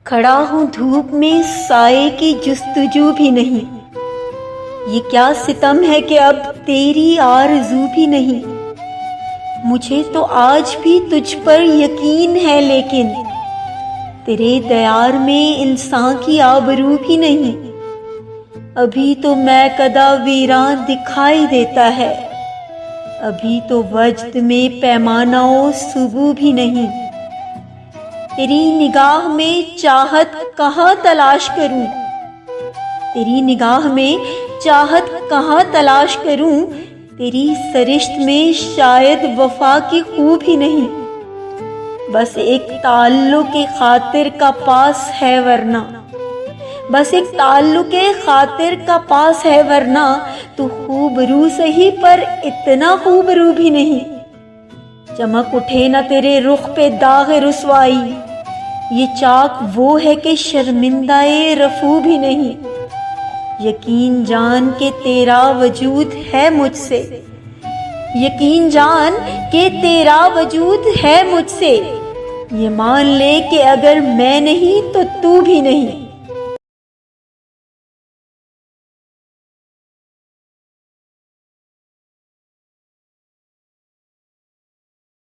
کھڑا ہوں دھوپ میں سائے کی جستجو بھی نہیں. یہ کیا ستم ہے کہ اب تیری آرزو بھی نہیں. مجھے تو آج بھی تجھ پر یقین ہے لیکن تیرے دیار میں انسان کی آبرو بھی نہیں. ابھی تو میں کدا ویران دکھائی دیتا ہے، ابھی تو وجد میں پیمانہ و سبو بھی نہیں. تیری نگاہ میں چاہت کہاں تلاش کروں، تیری نگاہ میں چاہت کہاں تلاش کروں. تیری سرشت میں شاید وفا کی خوب ہی نہیں. بس ایک تعلق خاطر کا پاس ہے ورنہ، بس ایک تعلق خاطر کا پاس ہے ورنہ تو خوبرو سہی پر اتنا خوبرو بھی نہیں. چمک اٹھے نہ تیرے رخ پہ داغ رسوائی، یہ چاک وہ ہے کہ شرمندہ رفو بھی نہیں. یقین جان کہ تیرا وجود ہے مجھ سے، یقین جان کہ تیرا وجود ہے مجھ سے. یہ مان لے کہ اگر میں نہیں تو تو بھی نہیں.